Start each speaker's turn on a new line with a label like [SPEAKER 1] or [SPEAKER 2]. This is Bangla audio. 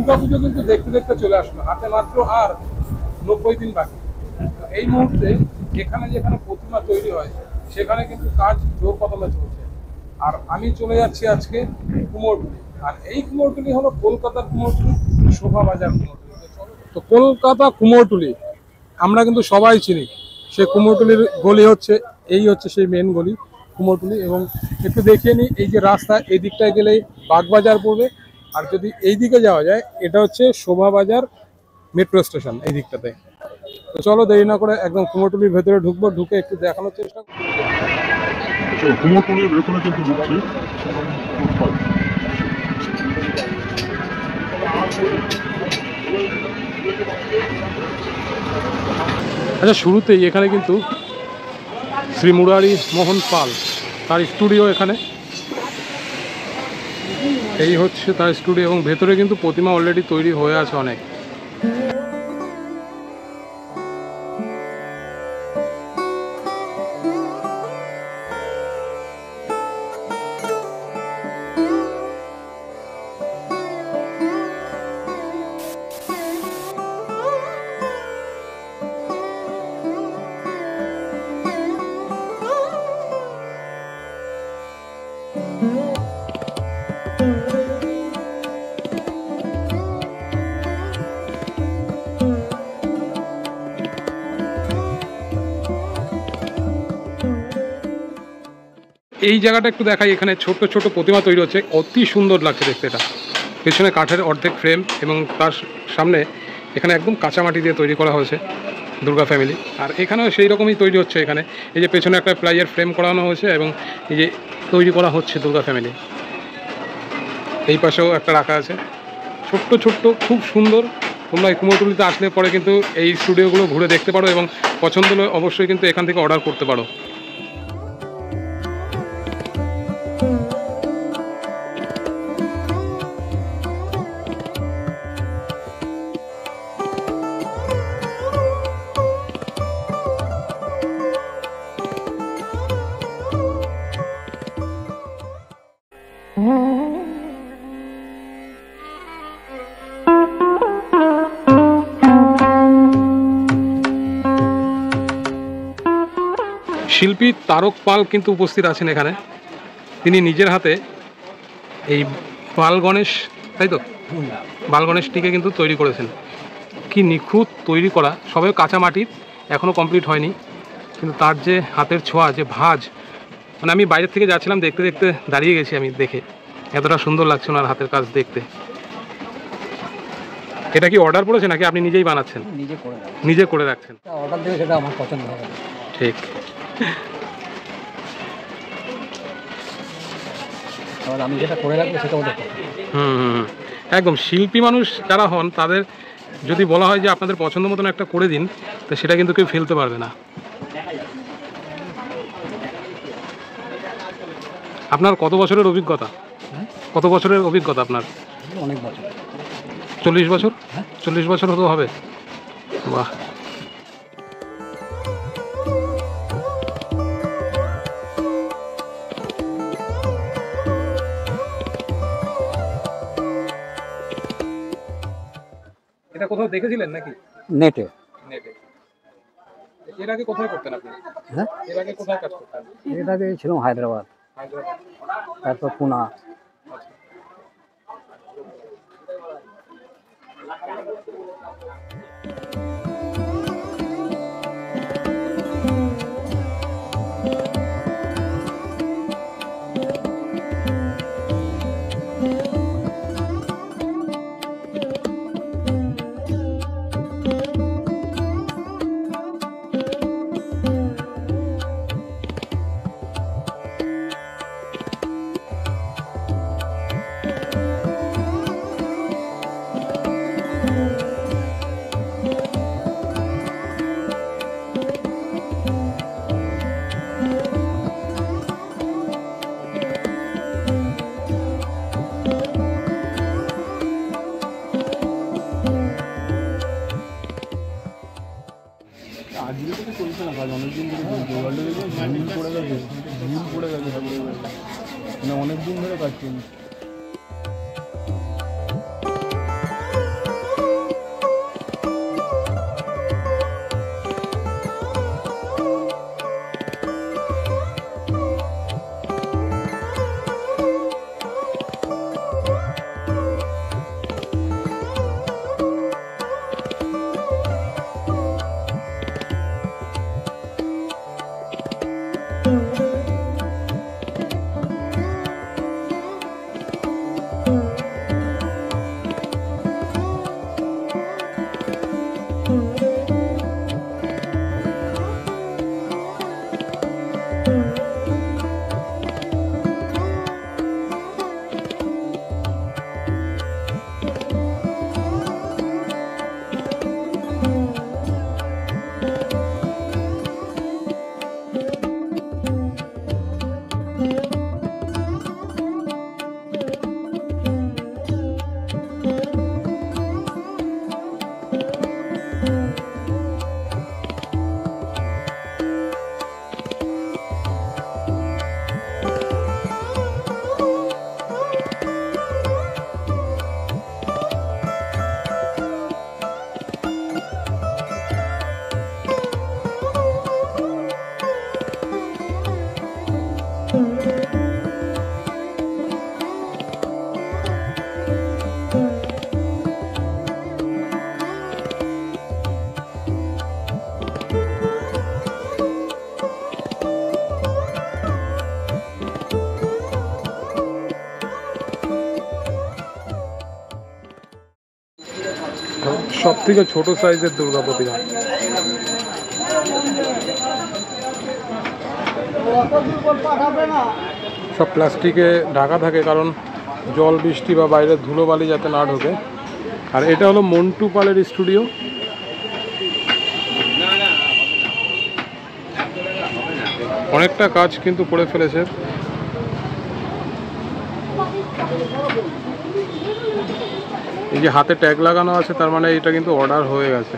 [SPEAKER 1] দুর্গাপুজো কিন্তু দেখতে দেখতে চলে আসলো, হাতে মাত্র আর 90 দিন বাকি। এই মুহূর্তে যেখানে যেখানে প্রতিমা তৈরি হয় সেখানে কিন্তু কাজ জোর কদমে চলছে। আর আমি চলে যাচ্ছি আজকে কুমোরটুলি, আর এই কুমোরটুলি হলো কলকাতার কুমোরটুলি, শোভাবাজার কুমোরটুলি। তো কলকাতা কুমোরটুলি আমরা কিন্তু সবাই চিনি, সে কুমোরটুলির গলি হচ্ছে সেই মেন গলি কুমোরটুলি। এবং একটু দেখিয়ে নিই, এই যে রাস্তা, এই দিকটায় গেলেই বাগবাজার পড়বে, আর যদি এই দিকে যাওয়া যায় এটা হচ্ছে শোভাবাজার মেট্রো স্টেশন এই দিকটাতে। তো চলো দেরি না করে একদম কুমোরটুলির ভেতরে ঢুকবো, ঢুকে একটু দেখানোর চেষ্টা করবো।
[SPEAKER 2] কুমোরটুলির ভেতরে কিন্তু ঢুকছি।
[SPEAKER 1] আচ্ছা, শুরুতেই এখানে কিন্তু শ্রী মুরারি মোহন পাল তার স্টুডিও, এখানে এই হচ্ছে তার স্টুডিও, এবং ভেতরে কিন্তু প্রতিমা অলরেডি তৈরি হয়ে আছে অনেক। এই জায়গাটা একটু দেখাই, এখানে ছোট ছোট প্রতিমা তৈরি হচ্ছে, অতি সুন্দর লাগছে দেখতে। এটা পেছনে কাঠের অর্ধেক ফ্রেম, এবং তার সামনে এখানে একদম কাঁচা মাটি দিয়ে তৈরি করা হয়েছে দুর্গা ফ্যামিলি। আর এখানেও সেই রকমই তৈরি হচ্ছে। এখানে এই যে পেছনে একটা প্লাইয়ের ফ্রেম করানো হয়েছে, এবং এই যে তৈরি করা হচ্ছে দুর্গা ফ্যামিলি। এই পাশেও একটা রাখা আছে, ছোট্ট ছোট্ট, খুব সুন্দর। তোমরা এই কুমোরটুলিতে আসলে পরে কিন্তু এই স্টুডিওগুলো ঘুরে দেখতে পারো, এবং পছন্দ হলে অবশ্যই কিন্তু এখান থেকে অর্ডার করতে পারো। শিল্পী তারক পাল কিন্তু উপস্থিত আছেন এখানে। তিনি নিজের হাতে এই বাল গণেশ, তাই তো, বাল গণেশটিকে কিন্তু তৈরি করেছেন। কি নিখুঁত তৈরি করা, সবাই কাঁচা মাটির, এখনও কমপ্লিট হয়নি, কিন্তু তার যে হাতের ছোঁয়া, যে ভাঁজ, মানে আমি বাইরের থেকে যাচ্ছিলাম, দেখতে দেখতে দাঁড়িয়ে গেছি আমি দেখে, এতটা সুন্দর লাগছে ওনার হাতের কাজ দেখতে। এটা কি অর্ডার পড়েছে নাকি আপনি নিজেই বানাচ্ছেন? নিজে করে রাখছেন।
[SPEAKER 3] অর্ডার দেবে, সেটা আমার পছন্দ হবে।
[SPEAKER 1] ঠিক।
[SPEAKER 3] আমি যেটা করে রাখবো সেটা ওদের
[SPEAKER 1] একদম। শিল্পী মানুষ যারা হন তাদের যদি বলা হয় যে আপনাদের পছন্দ মতন একটা করে দিন, তো সেটা কিন্তু কেউ ফেলতে পারবে না। আপনার কত বছরের অভিজ্ঞতা? কত বছরের অভিজ্ঞতা আপনার?
[SPEAKER 3] অনেক বছর।
[SPEAKER 1] 40 বছর? 40 বছর হতো হবে। বাহ। এটা কোথাও দেখেছিলেন নাকি?
[SPEAKER 3] নেটে।
[SPEAKER 1] নেটে। এর আগে কোথায় করতেন আপনি?
[SPEAKER 3] হ্যাঁ,
[SPEAKER 1] এর আগে কোথায় কাজ করতেন?
[SPEAKER 3] এর আগে ছিলাম হায়দ্রাবাদ, তারপর পুনা।
[SPEAKER 2] আজকে থেকে চলছে না কাজ, অনেকদিন ধরে জোগাড় ভুল পড়ে গেছে, মানে অনেকদিন ধরে কাজ চলছে।
[SPEAKER 1] সব থেকে ছোট সাইজের দুর্গা প্রতিমা। সব প্লাস্টিকে ঢাকা থাকে, কারণ জল বৃষ্টি বা বাইরের ধুলোবালি যাতে না ঢোকে। আর এটা হলো মন্টু পালের স্টুডিও। অনেকটা কাজ কিন্তু করে ফেলেছে। এই যে হাতে ট্যাগ লাগানো আছে, তার মানে এটা কিন্তু অর্ডার হয়ে গেছে।